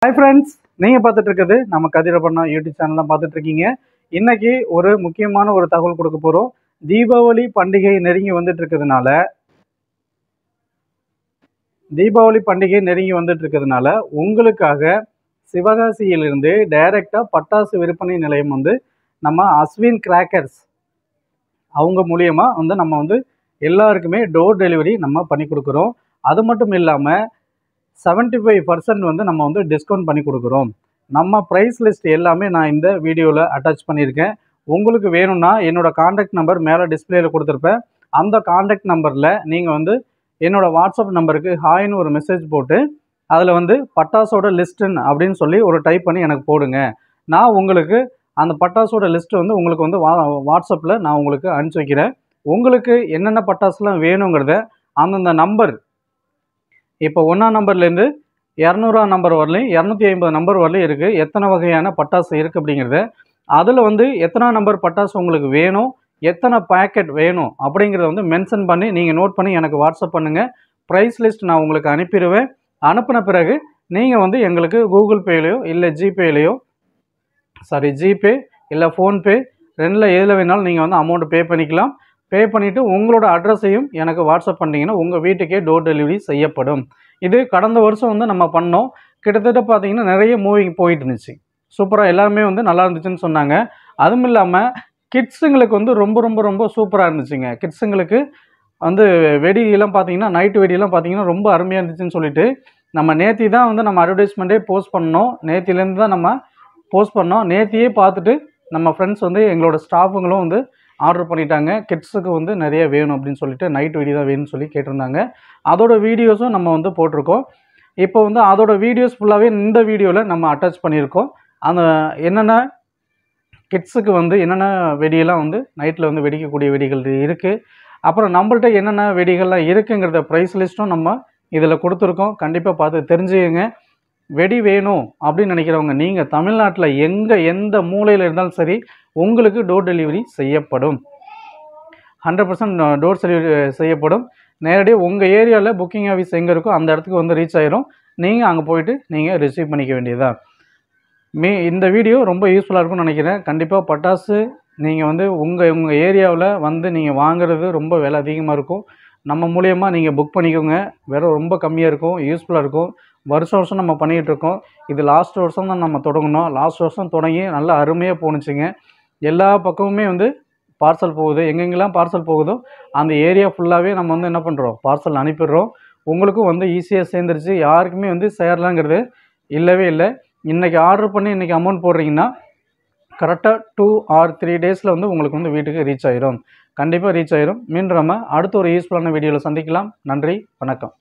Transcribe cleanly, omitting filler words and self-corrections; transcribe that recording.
Hi friends, நீங்கள் பார்த்துட்டு இருக்குது நம்ம கதிரப்பண்ணா யூடியூப் சேனல் தான் பார்த்துட்டு இருக்கீங்க. இன்னைக்கு ஒரு முக்கியமான ஒரு தகவல் கொடுக்க போகிறோம். தீபாவளி பண்டிகை நெருங்கி வந்துட்டு இருக்கிறதுனால உங்களுக்காக சிவகாசியிலிருந்து டைரக்டாக பட்டாசு விற்பனை நிலையம் வந்து நம்ம அஸ்வின் கிராக்கர்ஸ் அவங்க மூலியமாக வந்து நம்ம வந்து எல்லாருக்குமே டோர் டெலிவரி நம்ம பண்ணி கொடுக்குறோம். அது மட்டும் இல்லாமல் 75% வந்து நம்ம வந்து டிஸ்கவுண்ட் பண்ணி கொடுக்குறோம். நம்ம ப்ரைஸ் லிஸ்ட் எல்லாமே நான் இந்த வீடியோவில் அட்டாச் பண்ணியிருக்கேன். உங்களுக்கு வேணும்னா என்னோடய காண்டாக்ட் நம்பர் மேலே டிஸ்பிளேயில் கொடுத்துருப்பேன். அந்த காண்டாக்ட் நம்பரில் நீங்கள் வந்து என்னோடய வாட்ஸ்அப் நம்பருக்கு ஹாய்னு ஒரு மெசேஜ் போட்டு அதில் வந்து பட்டாசோட லிஸ்ட்டுன்னு அப்படின்னு சொல்லி ஒரு டைப் பண்ணி எனக்கு போடுங்க. நான் உங்களுக்கு அந்த பட்டாசோட லிஸ்ட்டு வந்து உங்களுக்கு வந்து வாட்ஸ்அப்பில் நான் உங்களுக்கு அனுப்பிச்சி வைக்கிறேன். உங்களுக்கு என்னென்ன பட்டாசுலாம் வேணுங்கிறத அந்தந்த நம்பர் இப்போ 1ஆம் நம்பர்லேருந்து 200ஆம் நம்பர் வரலையும் 250 நம்பர் வரலையும் இருக்குது. எத்தனை வகையான பட்டாசு இருக்குது அப்படிங்கிறத அதில் வந்து எத்தனை நம்பர் பட்டாசு உங்களுக்கு வேணும், எத்தனை பேக்கெட் வேணும் அப்படிங்கிறத வந்து மென்ஷன் பண்ணி நீங்கள் நோட் பண்ணி எனக்கு வாட்ஸ்அப் பண்ணுங்கள். ப்ரைஸ் லிஸ்ட் நான் உங்களுக்கு அனுப்பிடுவேன். அனுப்பின பிறகு நீங்கள் வந்து எங்களுக்கு கூகுள் பேலையோ இல்லை ஜிபே இல்லை ஃபோன்பே ரெண்டில் எதில் வேணாலும் நீங்கள் வந்து அமௌண்ட்டு பே பண்ணிக்கலாம். பே பண்ணிவிட்டு உங்களோட அட்ரஸையும் எனக்கு வாட்ஸ்அப் பண்ணிங்கன்னா உங்கள் வீட்டுக்கே டோர் டெலிவரி செய்யப்படும். இது கடந்த வருஷம் வந்து நம்ம பண்ணோம். கிட்டத்தட்ட பார்த்தீங்கன்னா நிறைய மூவிங் போயிட்டு இருந்துச்சு. சூப்பராக எல்லாருமே வந்து நல்லா இருந்துச்சுன்னு சொன்னாங்க. அதுவும் இல்லாமல் கிட்ஸுங்களுக்கு வந்து ரொம்ப ரொம்ப ரொம்ப சூப்பராக இருந்துச்சுங்க. கிட்ஸுங்களுக்கு வந்து வெடியெல்லாம் பார்த்தீங்கன்னா நைட்டு வெடியெல்லாம் பார்த்தீங்கன்னா ரொம்ப அருமையாக இருந்துச்சுன்னு சொல்லிட்டு நம்ம நேற்று தான் வந்து நம்ம அட்வர்டைஸ்மெண்ட்டே போஸ்ட் பண்ணோம். நேற்றுலேருந்து தான் நம்ம போஸ்ட் பண்ணோம். நேற்றையே பார்த்துட்டு நம்ம ஃப்ரெண்ட்ஸ் வந்து எங்களோட ஸ்டாஃபுங்களும் வந்து ஆர்டர் பண்ணிட்டாங்க. கிட்ஸுக்கு வந்து நிறைய வேணும் அப்படின்னு சொல்லிட்டு நைட் வீடியோ தான் வேணும்னு சொல்லி கேட்டிருந்தாங்க. அதோட வீடியோஸும் நம்ம வந்து போட்டிருக்கோம். இப்போ வந்து அதோட வீடியோஸ் ஃபுல்லாகவே இந்த வீடியோவில் நம்ம அட்டாச் பண்ணியிருக்கோம். அந்த என்னென்ன கிட்ஸுக்கு வந்து என்னென்ன வெடியெல்லாம் வந்து நைட்டில் வந்து வெடிக்கக்கூடிய வெடிகள் இருக்குது, அப்புறம் நம்மள்ட்ட என்னென்ன வெடிகள்லாம் இருக்குங்கிறத ப்ரைஸ் லிஸ்ட்டும் நம்ம இதில் கொடுத்துருக்கோம். கண்டிப்பாக பார்த்து தெரிஞ்சுக்கங்க. வெடி வேணும் அப்படின்னு நினைக்கிறவங்க நீங்கள் தமிழ்நாட்டில் எந்த மூலையில் இருந்தாலும் சரி உங்களுக்கு டோர் டெலிவரி செய்யப்படும். 100% டோர் டெலிவரி செய்யப்படும். நேரடியாக உங்கள் ஏரியாவில் புக்கிங் ஆஃபீஸ் எங்கே இருக்கோ அந்த இடத்துக்கு வந்து ரீச் ஆயிரும். நீங்கள் அங்கே போயிட்டு நீங்கள் ரிசீவ் பண்ணிக்க வேண்டியதுதான். இந்த வீடியோ ரொம்ப யூஸ்ஃபுல்லாக இருக்கும்னு நினைக்கிறேன். கண்டிப்பாக பட்டாசு நீங்கள் வந்து உங்கள் ஏரியாவில் வந்து நீங்கள் வாங்குறது ரொம்ப விலை அதிகமாக இருக்கும். நம்ம மூலியமாக நீங்கள் புக் பண்ணிக்கோங்க. விலை ரொம்ப கம்மியாக இருக்கும், யூஸ்ஃபுல்லாக இருக்கும். வருஷம் நம்ம பண்ணிகிட்ருக்கோம். இது லாஸ்ட் வருஷம் தான் நம்ம தொடங்கணும். லாஸ்ட் வருஷம் தொடங்கி நல்லா அருமையாக போணுச்சுங்க. எல்லா பக்கமுமே வந்து பார்சல் போகுது. எங்கெங்கெல்லாம் பார்சல் போகுதோ அந்த ஏரியா ஃபுல்லாகவே நம்ம வந்து என்ன பண்ணுறோம், பார்சல் அனுப்பிடுறோம். உங்களுக்கும் வந்து ஈஸியாக சேர்ந்துருச்சு. யாருக்குமே வந்து சேரலாங்கிறது இல்லவே இல்லை. இன்றைக்கி ஆர்டர் பண்ணி இன்றைக்கி அமௌண்ட் போடுறீங்கன்னா கரெக்டாக 2 or 3 டேஸில் வந்து உங்களுக்கு வந்து வீட்டுக்கு ரீச் ஆயிரும். கண்டிப்பாக ரீச் ஆயிரும். மீண்டும் நம்ம அடுத்த ஒரு யூஸ்ஃபுல்லான வீடியோவில் சந்திக்கலாம். நன்றி, வணக்கம்.